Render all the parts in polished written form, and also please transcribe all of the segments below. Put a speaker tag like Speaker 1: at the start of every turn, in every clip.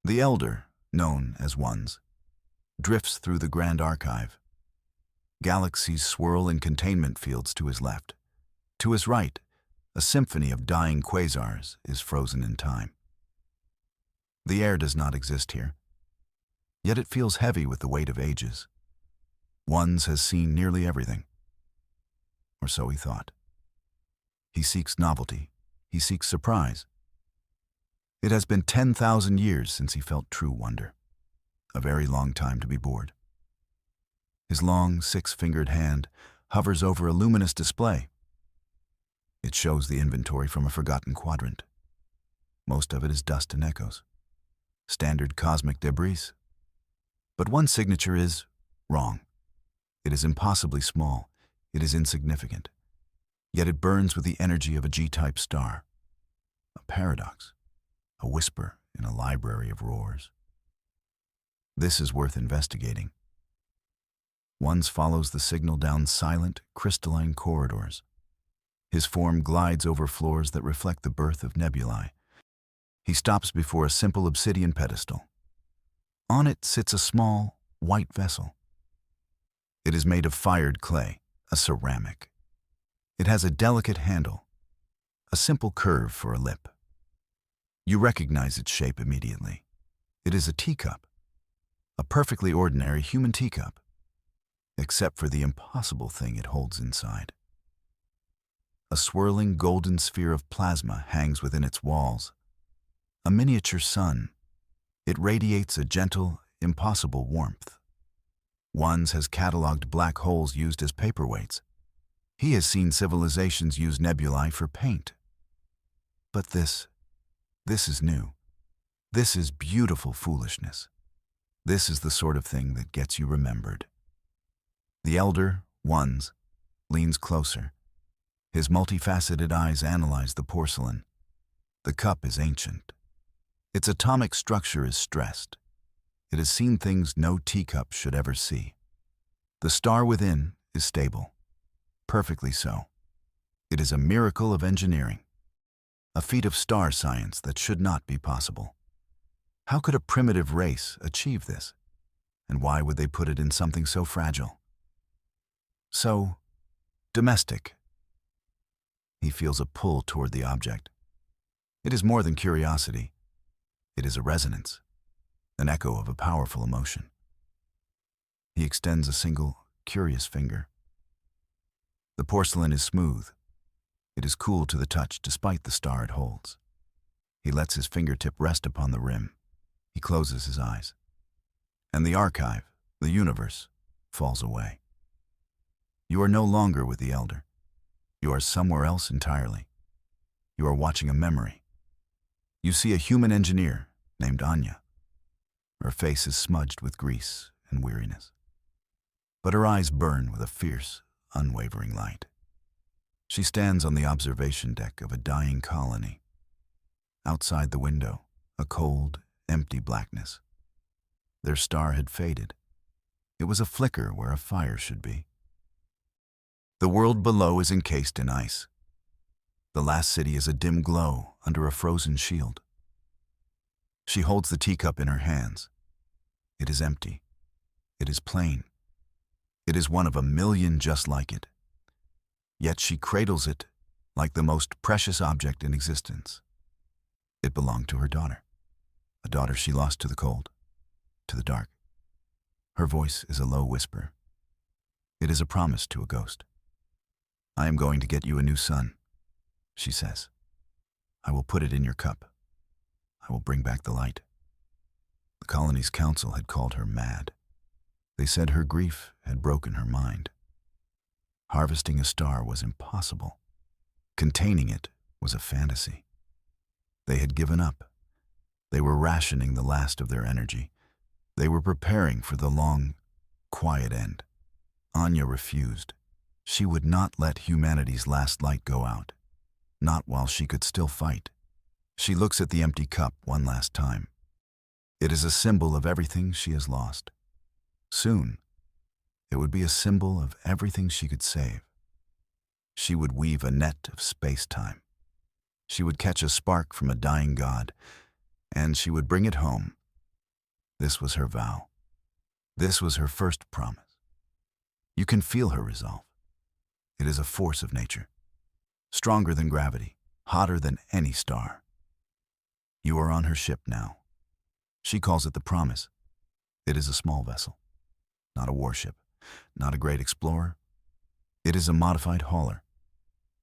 Speaker 1: The Elder, known as Ones, drifts through the Grand Archive. Galaxies swirl in containment fields to his left. To his right, a symphony of dying quasars is frozen in time. The air does not exist here, yet it feels heavy with the weight of ages. Ones has seen nearly everything. Or so he thought. He seeks novelty. He seeks surprise. It has been 10,000 years since he felt true wonder. A very long time to be bored. His long, six-fingered hand hovers over a luminous display. It shows the inventory from a forgotten quadrant. Most of it is dust and echoes. Standard cosmic debris. But one signature is wrong. It is impossibly small. It is insignificant. Yet it burns with the energy of a G-type star. A paradox. A whisper in a library of roars. This is worth investigating. Ones follows the signal down silent, crystalline corridors. His form glides over floors that reflect the birth of nebulae. He stops before a simple obsidian pedestal. On it sits a small, white vessel. It is made of fired clay, a ceramic. It has a delicate handle, a simple curve for a lip. You recognize its shape immediately. It is a teacup, a perfectly ordinary human teacup, except for the impossible thing it holds inside. A swirling golden sphere of plasma hangs within its walls. A miniature sun. It radiates a gentle, impossible warmth. Ones has cataloged black holes used as paperweights. He has seen civilizations use nebulae for paint. But this is new. This is beautiful foolishness. This is the sort of thing that gets you remembered. The Elder, Ones, leans closer. His multifaceted eyes analyze the porcelain. The cup is ancient. Its atomic structure is stressed. It has seen things no teacup should ever see. The star within is stable. Perfectly so. It is a miracle of engineering. A feat of star science that should not be possible. How could a primitive race achieve this? And why would they put it in something so fragile? So domestic. He feels a pull toward the object. It is more than curiosity. It is a resonance, an echo of a powerful emotion. He extends a single, curious finger. The porcelain is smooth. It is cool to the touch despite the star it holds. He lets his fingertip rest upon the rim. He closes his eyes. And the archive, the universe, falls away. You are no longer with the Elder. You are somewhere else entirely. You are watching a memory. You see a human engineer named Anya. Her face is smudged with grease and weariness. But her eyes burn with a fierce, unwavering light. She stands on the observation deck of a dying colony. Outside the window, a cold, empty blackness. Their star had faded. It was a flicker where a fire should be. The world below is encased in ice. The last city is a dim glow under a frozen shield. She holds the teacup in her hands. It is empty. It is plain. It is one of a million just like it. Yet she cradles it like the most precious object in existence. It belonged to her daughter, a daughter she lost to the cold, to the dark. Her voice is a low whisper. It is a promise to a ghost. I am going to get you a new son, she says. I will put it in your cup. I will bring back the light. The colony's council had called her mad. They said her grief had broken her mind. Harvesting a star was impossible. Containing it was a fantasy. They had given up. They were rationing the last of their energy. They were preparing for the long, quiet end. Anya refused. She would not let humanity's last light go out. Not while she could still fight. She looks at the empty cup one last time. It is a symbol of everything she has lost. Soon, it would be a symbol of everything she could save. She would weave a net of space-time. She would catch a spark from a dying god, and she would bring it home, This was her vow. This was her first promise. You can feel her resolve. It is a force of nature, stronger than gravity, hotter than any star. You are on her ship now. She calls it the Promise. It is a small vessel, not a warship, not a great explorer. It is a modified hauler.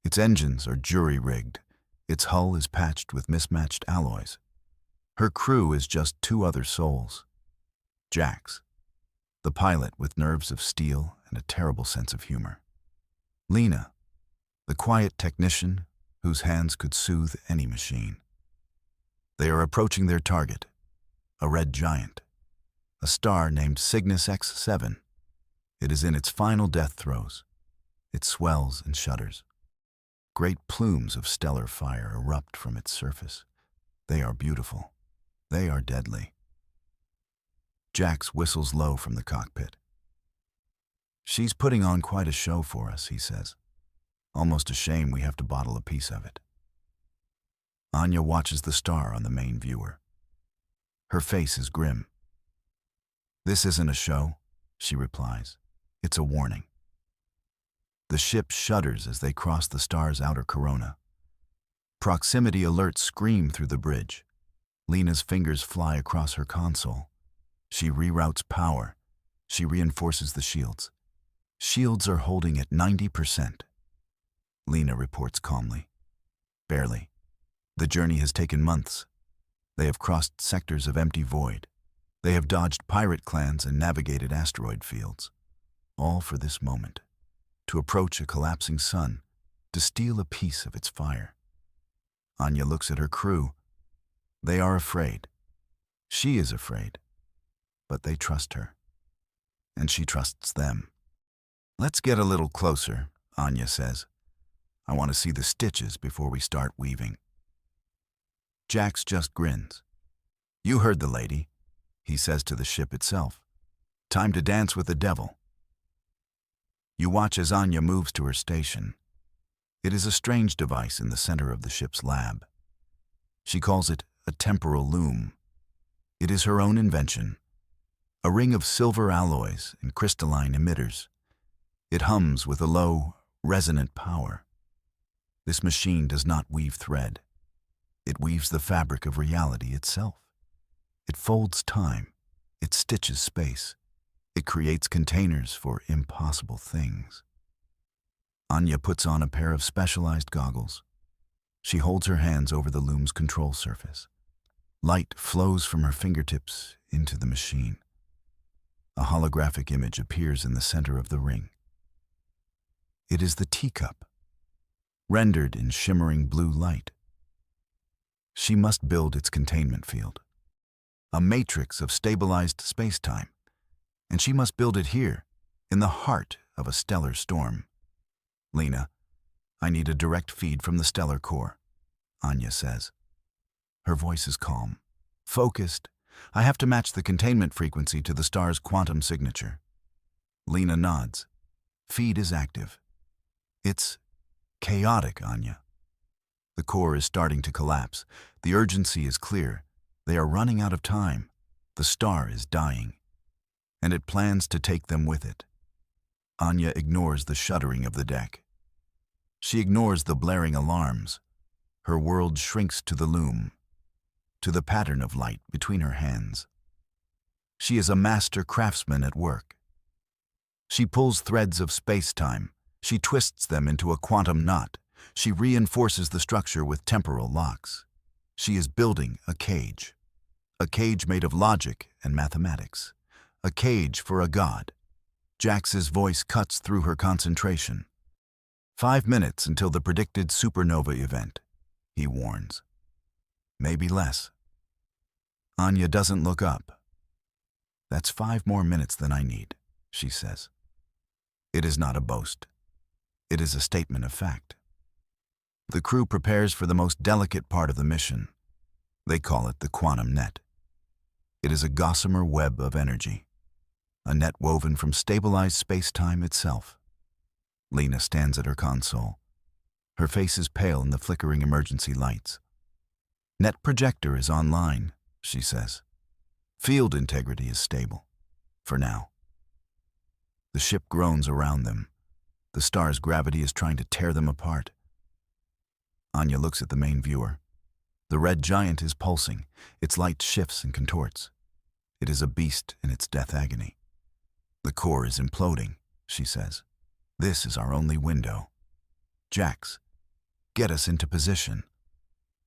Speaker 1: Its engines are jury-rigged. Its hull is patched with mismatched alloys. Her crew is just two other souls. Jax, the pilot with nerves of steel and a terrible sense of humor. Lena, the quiet technician whose hands could soothe any machine. They are approaching their target, a red giant, a star named Cygnus X7. It is in its final death throes. It swells and shudders. Great plumes of stellar fire erupt from its surface. They are beautiful. They are deadly. Jax whistles low from the cockpit. She's putting on quite a show for us, he says. Almost a shame we have to bottle a piece of it. Anya watches the star on the main viewer. Her face is grim. This isn't a show, she replies. It's a warning. The ship shudders as they cross the star's outer corona. Proximity alerts scream through the bridge. Lena's fingers fly across her console. She reroutes power. She reinforces the shields. Shields are holding at 90%. Lena reports calmly. Barely. The journey has taken months. They have crossed sectors of empty void. They have dodged pirate clans and navigated asteroid fields. All for this moment. To approach a collapsing sun, to steal a piece of its fire. Anya looks at her crew. They are afraid. She is afraid. But they trust her. And she trusts them. Let's get a little closer, Anya says. I want to see the stitches before we start weaving. Jax just grins. You heard the lady, he says to the ship itself. Time to dance with the devil. You watch as Anya moves to her station. It is a strange device in the center of the ship's lab. She calls it a temporal loom. It is her own invention. A ring of silver alloys and crystalline emitters. It hums with a low, resonant power. This machine does not weave thread. It weaves the fabric of reality itself. It folds time. It stitches space. It creates containers for impossible things. Anya puts on a pair of specialized goggles. She holds her hands over the loom's control surface. Light flows from her fingertips into the machine. A holographic image appears in the center of the ring. It is the Teacup, rendered in shimmering blue light. She must build its containment field, a matrix of stabilized space-time, and she must build it here, in the heart of a stellar storm. Lena, I need a direct feed from the stellar core, Anya says. Her voice is calm, focused. I have to match the containment frequency to the star's quantum signature. Lena nods. Feed is active. It's chaotic, Anya. The core is starting to collapse. The urgency is clear. They are running out of time. The star is dying. And it plans to take them with it. Anya ignores the shuddering of the deck. She ignores the blaring alarms. Her world shrinks to the loom, to the pattern of light between her hands. She is a master craftsman at work. She pulls threads of space-time. She twists them into a quantum knot. She reinforces the structure with temporal locks. She is building a cage made of logic and mathematics, a cage for a god. Jax's voice cuts through her concentration. 5 minutes until the predicted supernova event, he warns. Maybe less. Anya doesn't look up. That's 5 more minutes than I need, she says. It is not a boast. It is a statement of fact. The crew prepares for the most delicate part of the mission. They call it the quantum net. It is a gossamer web of energy, a net woven from stabilized space-time itself. Lena stands at her console. Her face is pale in the flickering emergency lights. Net projector is online, she says. Field integrity is stable. For now. The ship groans around them. The star's gravity is trying to tear them apart. Anya looks at the main viewer. The red giant is pulsing. Its light shifts and contorts. It is a beast in its death agony. The core is imploding, she says. This is our only window. Jax, get us into position.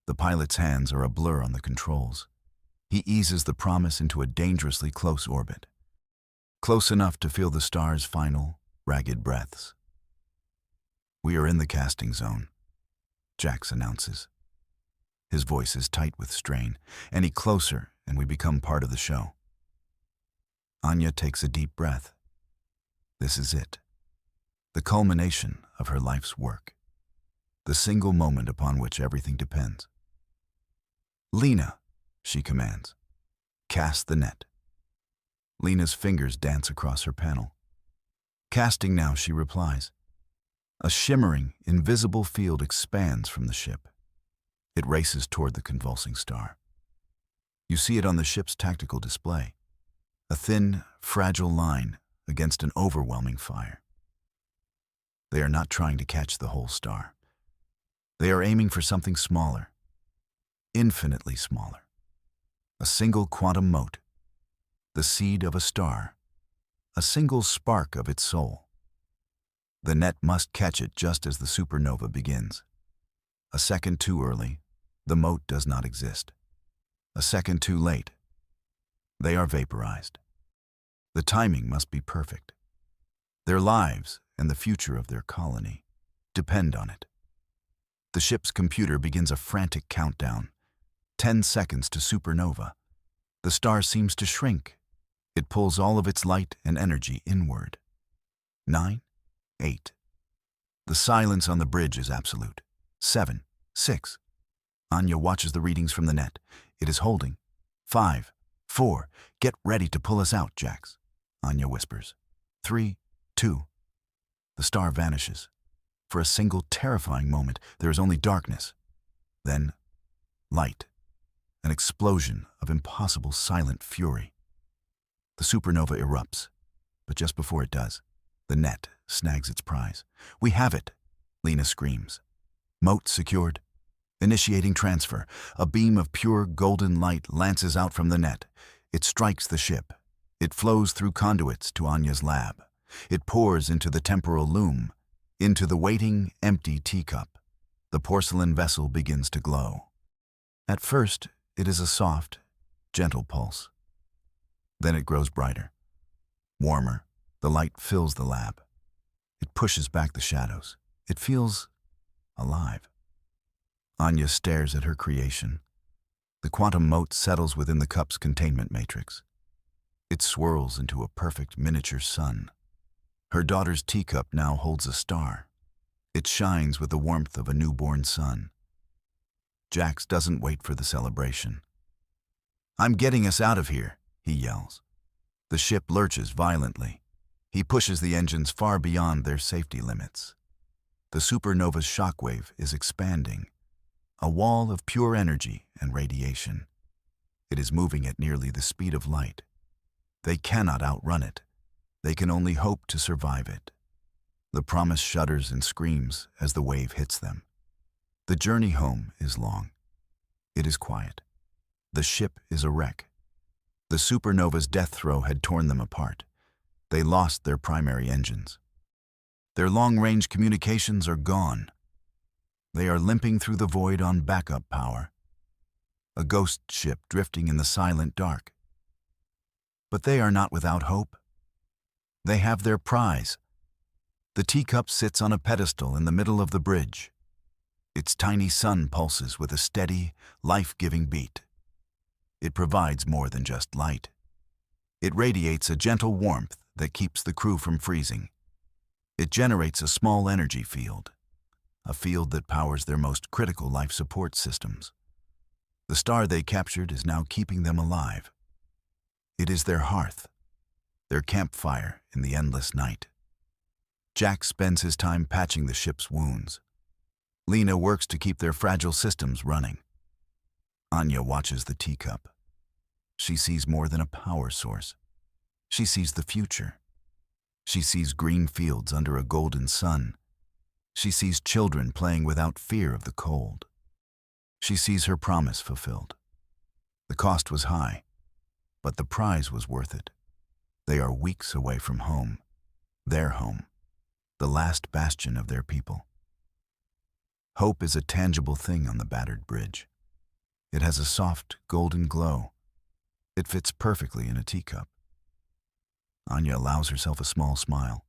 Speaker 1: The pilot's hands are a blur on the controls. He eases the Promise into a dangerously close orbit. Close enough to feel the star's final, ragged breaths. We are in the casting zone, Jax announces. His voice is tight with strain. Any closer and we become part of the show. Anya takes a deep breath. This is it. The culmination of her life's work. The single moment upon which everything depends. Lena, she commands. Cast the net. Lena's fingers dance across her panel. Casting now, she replies. A shimmering, invisible field expands from the ship. It races toward the convulsing star. You see it on the ship's tactical display. A thin, fragile line against an overwhelming fire. They are not trying to catch the whole star. They are aiming for something smaller, infinitely smaller. A single quantum mote, the seed of a star, a single spark of its soul. The net must catch it just as the supernova begins. A second too early, the mote does not exist. A second too late, they are vaporized. The timing must be perfect. Their lives and the future of their colony depend on it. The ship's computer begins a frantic countdown. 10 seconds to supernova. The star seems to shrink. It pulls all of its light and energy inward. 9, 8. The silence on the bridge is absolute. 7, 6. Anya watches the readings from the net. It is holding. 5, 4. Get ready to pull us out, Jax. Anya whispers. 3, 2. The star vanishes. For a single terrifying moment, there is only darkness. Then, light. An explosion of impossible silent fury. The supernova erupts, but just before it does, the net snags its prize. We have it, Lena screams. Mote secured. Initiating transfer. A beam of pure golden light lances out from the net. It strikes the ship. It flows through conduits to Anya's lab. It pours into the temporal loom, into the waiting, empty teacup. The porcelain vessel begins to glow. At first, it is a soft, gentle pulse. Then it grows brighter. Warmer, the light fills the lab. It pushes back the shadows. It feels alive. Anya stares at her creation. The quantum mote settles within the cup's containment matrix. It swirls into a perfect miniature sun. Her daughter's teacup now holds a star. It shines with the warmth of a newborn sun. Jax doesn't wait for the celebration. I'm getting us out of here, he yells. The ship lurches violently. He pushes the engines far beyond their safety limits. The supernova's shockwave is expanding, a wall of pure energy and radiation. It is moving at nearly the speed of light. They cannot outrun it. They can only hope to survive it. The Promise shudders and screams as the wave hits them. The journey home is long. It is quiet. The ship is a wreck. The supernova's death throw had torn them apart. They lost their primary engines. Their long-range communications are gone. They are limping through the void on backup power. A ghost ship drifting in the silent dark. But they are not without hope. They have their prize. The teacup sits on a pedestal in the middle of the bridge. Its tiny sun pulses with a steady, life-giving beat. It provides more than just light. It radiates a gentle warmth that keeps the crew from freezing. It generates a small energy field, a field that powers their most critical life support systems. The star they captured is now keeping them alive. It is their hearth, their campfire in the endless night. Jack spends his time patching the ship's wounds. Lena works to keep their fragile systems running. Anya watches the teacup. She sees more than a power source. She sees the future. She sees green fields under a golden sun. She sees children playing without fear of the cold. She sees her promise fulfilled. The cost was high, but the prize was worth it. They are weeks away from home, their home, the last bastion of their people. Hope is a tangible thing on the battered bridge. It has a soft, golden glow. It fits perfectly in a teacup. Anya allows herself a small smile.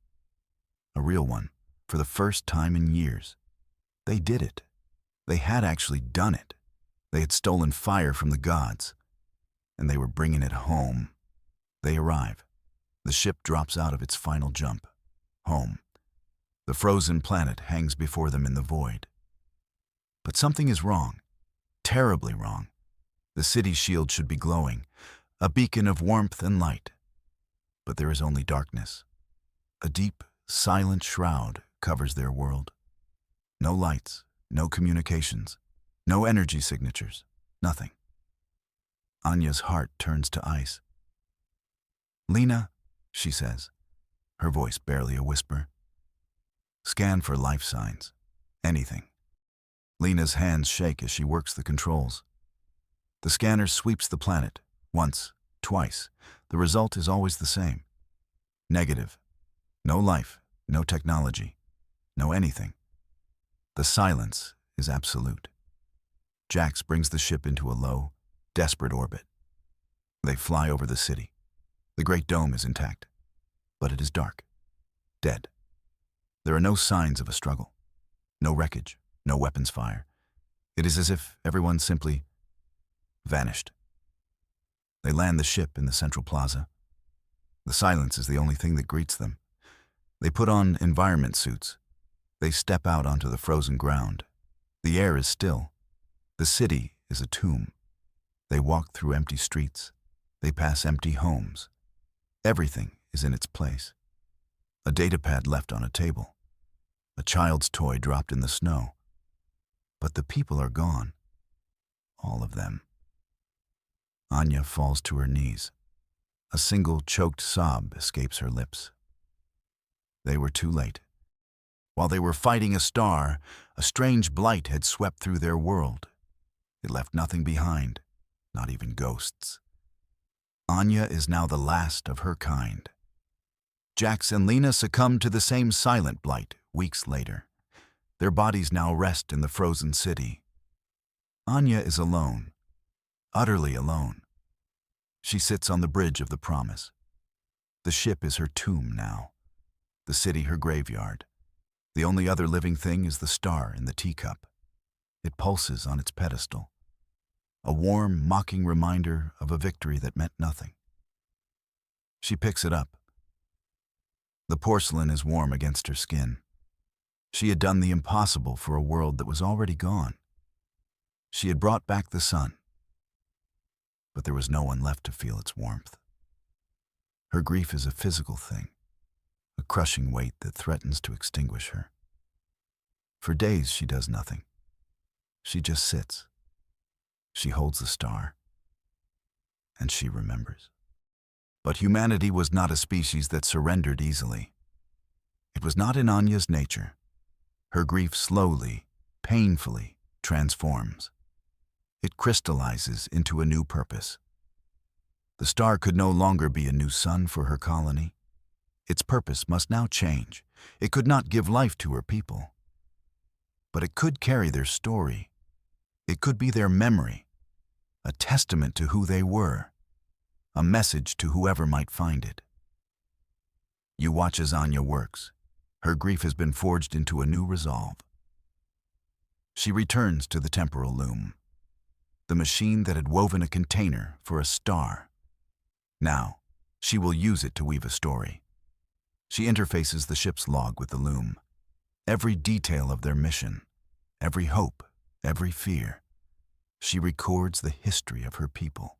Speaker 1: A real one, for the first time in years. They did it. They had actually done it. They had stolen fire from the gods, and they were bringing it home. They arrive. The ship drops out of its final jump. Home. The frozen planet hangs before them in the void. But something is wrong. Terribly wrong. The city's shield should be glowing, a beacon of warmth and light. But there is only darkness. A deep, silent shroud covers their world. No lights, no communications, no energy signatures, nothing. Anya's heart turns to ice. "Lena," she says, her voice barely a whisper. "Scan for life signs. Anything." Lena's hands shake as she works the controls. The scanner sweeps the planet, once, twice. The result is always the same. Negative. No life, no technology, no anything. The silence is absolute. Jax brings the ship into a low, desperate orbit. They fly over the city. The great dome is intact, but it is dark, dead. There are no signs of a struggle, no wreckage, no weapons fire. It is as if everyone simply vanished. They land the ship in the central plaza. The silence is the only thing that greets them. They put on environment suits. They step out onto the frozen ground. The air is still. The city is a tomb. They walk through empty streets. They pass empty homes. Everything is in its place. A datapad left on a table. A child's toy dropped in the snow. But the people are gone. All of them. Anya falls to her knees. A single choked sob escapes her lips. They were too late. While they were fighting a star, a strange blight had swept through their world. It left nothing behind, not even ghosts. Anya is now the last of her kind. Jax and Lena succumbed to the same silent blight weeks later. Their bodies now rest in the frozen city. Anya is alone, utterly alone. She sits on the bridge of the promise. The ship is her tomb now, the city her graveyard. The only other living thing is the star in the teacup. It pulses on its pedestal, a warm, mocking reminder of a victory that meant nothing. She picks it up. The porcelain is warm against her skin. She had done the impossible for a world that was already gone. She had brought back the sun, but there was no one left to feel its warmth. Her grief is a physical thing, a crushing weight that threatens to extinguish her. For days she does nothing. She just sits. She holds the star, and she remembers. But humanity was not a species that surrendered easily. It was not in Anya's nature. Her grief slowly, painfully transforms. It crystallizes into a new purpose. The star could no longer be a new sun for her colony. Its purpose must now change. It could not give life to her people. But it could carry their story. It could be their memory, a testament to who they were, a message to whoever might find it. You watch as Anya works. Her grief has been forged into a new resolve. She returns to the temporal loom, the machine that had woven a container for a star. Now, she will use it to weave a story. She interfaces the ship's log with the loom. Every detail of their mission, every hope, every fear. She records the history of her people,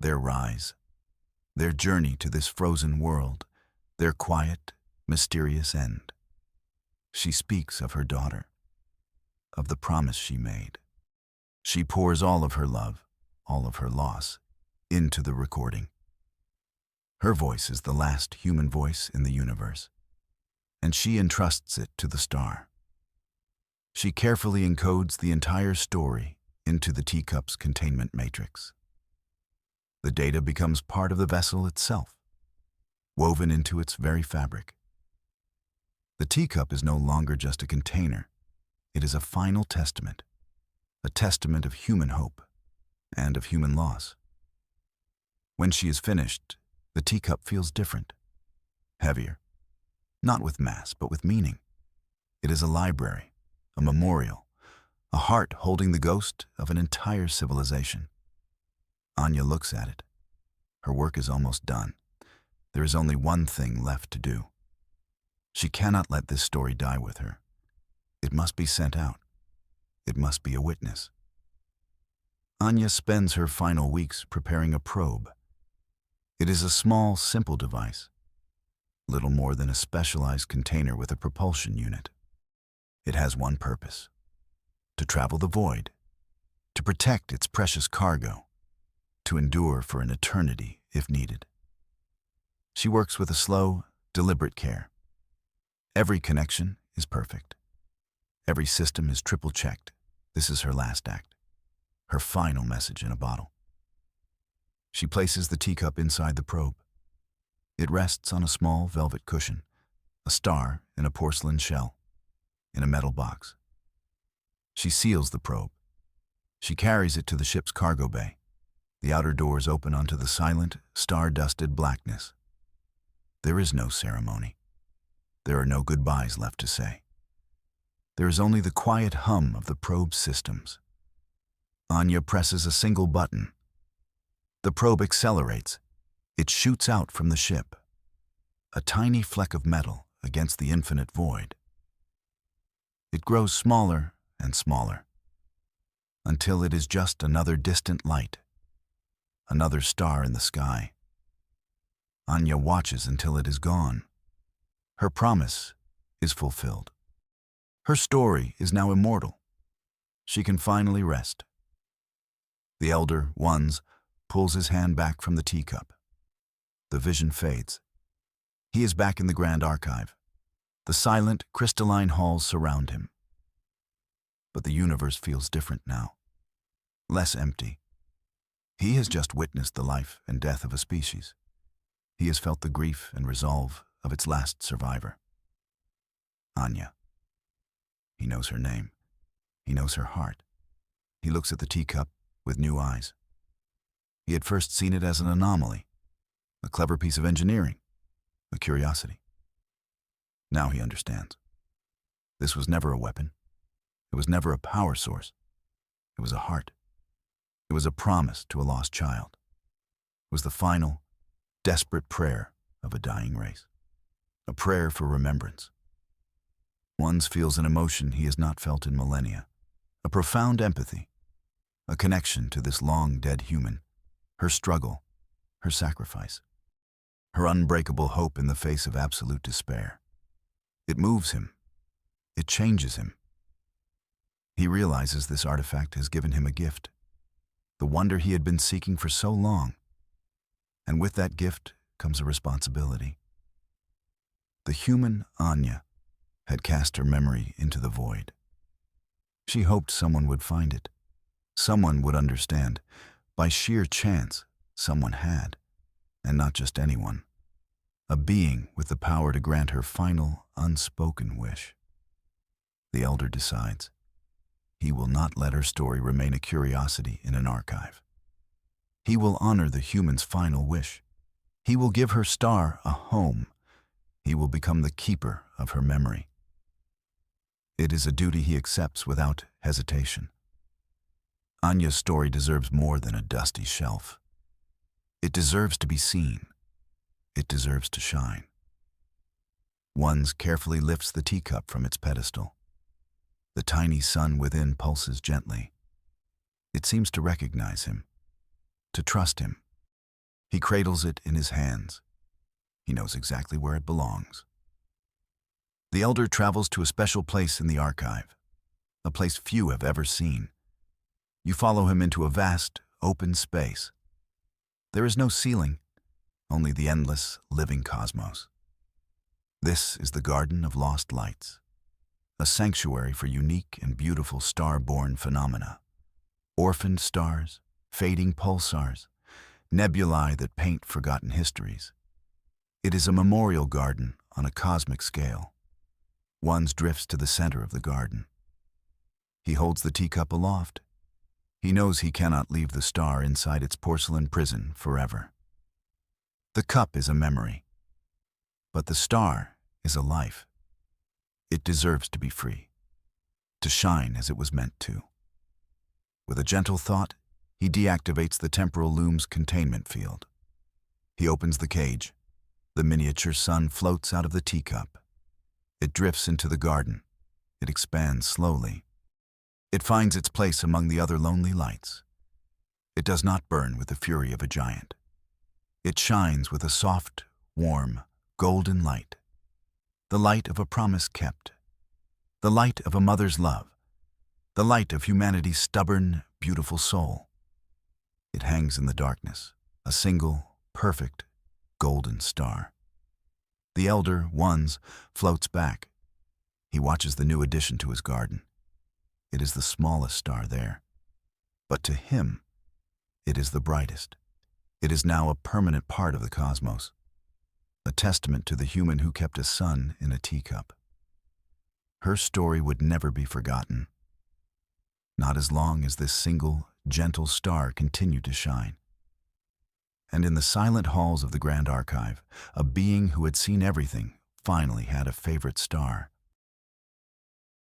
Speaker 1: their rise, their journey to this frozen world, their quiet, mysterious end. She speaks of her daughter, of the promise she made. She pours all of her love, all of her loss, into the recording. Her voice is the last human voice in the universe, and she entrusts it to the star. She carefully encodes the entire story into the teacup's containment matrix. The data becomes part of the vessel itself, woven into its very fabric. The teacup is no longer just a container. It is a final testament, a testament of human hope and of human loss. When she is finished, the teacup feels different, heavier, not with mass, but with meaning. It is a library, a memorial, a heart holding the ghost of an entire civilization. Anya looks at it. Her work is almost done. There is only one thing left to do. She cannot let this story die with her. It must be sent out. It must be a witness. Anya spends her final weeks preparing a probe. It is a small, simple device, little more than a specialized container with a propulsion unit. It has one purpose: to travel the void, to protect its precious cargo, to endure for an eternity if needed. She works with a slow, deliberate care. Every connection is perfect. Every system is triple-checked. This is her last act, her final message in a bottle. She places the teacup inside the probe. It rests on a small velvet cushion, a star in a porcelain shell, in a metal box. She seals the probe. She carries it to the ship's cargo bay. The outer doors open onto the silent, star-dusted blackness. There is no ceremony. There are no goodbyes left to say. There is only the quiet hum of the probe's systems. Anya presses a single button. The probe accelerates. It shoots out from the ship, a tiny fleck of metal against the infinite void. It grows smaller and smaller, until it is just another distant light, another star in the sky. Anya watches until it is gone. Her promise is fulfilled. Her story is now immortal. She can finally rest. The elder, Ones, pulls his hand back from the teacup. The vision fades. He is back in the Grand Archive. The silent, crystalline halls surround him. But the universe feels different now, less empty. He has just witnessed the life and death of a species. He has felt the grief and resolve of its last survivor. Anya. He knows her name. He knows her heart. He looks at the teacup with new eyes. He had first seen it as an anomaly, a clever piece of engineering, a curiosity. Now he understands. This was never a weapon. It was never a power source. It was a heart. It was a promise to a lost child. It was the final, desperate prayer of a dying race. A prayer for remembrance. Ones feels an emotion he has not felt in millennia. A profound empathy. A connection to this long-dead human. Her struggle. Her sacrifice. Her unbreakable hope in the face of absolute despair. It moves him. It changes him. He realizes this artifact has given him a gift. The wonder he had been seeking for so long. And with that gift comes a responsibility. The human Anya had cast her memory into the void. She hoped someone would find it. Someone would understand. By sheer chance, someone had. And not just anyone. A being with the power to grant her final, unspoken wish. The elder decides. He will not let her story remain a curiosity in an archive. He will honor the human's final wish. He will give her star a home. He will become the keeper of her memory. It is a duty he accepts without hesitation. Anya's story deserves more than a dusty shelf. It deserves to be seen. It deserves to shine. Ones carefully lifts the teacup from its pedestal. The tiny sun within pulses gently. It seems to recognize him, to trust him. He cradles it in his hands. He knows exactly where it belongs. The elder travels to a special place in the archive, a place few have ever seen. You follow him into a vast, open space. There is no ceiling, only the endless, living cosmos. This is the Garden of Lost Lights, a sanctuary for unique and beautiful star-born phenomena. Orphaned stars, fading pulsars, nebulae that paint forgotten histories. It is a memorial garden on a cosmic scale. One drifts to the center of the garden. He holds the teacup aloft. He knows he cannot leave the star inside its porcelain prison forever. The cup is a memory, but the star is a life. It deserves to be free, to shine as it was meant to. With a gentle thought, he deactivates the temporal loom's containment field. He opens the cage. The miniature sun floats out of the teacup. It drifts into the garden. It expands slowly. It finds its place among the other lonely lights. It does not burn with the fury of a giant. It shines with a soft, warm, golden light. The light of a promise kept. The light of a mother's love. The light of humanity's stubborn, beautiful soul. It hangs in the darkness, a single, perfect, golden star. The elder, Ones, floats back. He watches the new addition to his garden. It is the smallest star there. But to him, it is the brightest. It is now a permanent part of the cosmos, a testament to the human who kept a sun in a teacup. Her story would never be forgotten, not as long as this single, gentle star continued to shine. And in the silent halls of the Grand Archive, a being who had seen everything finally had a favorite star,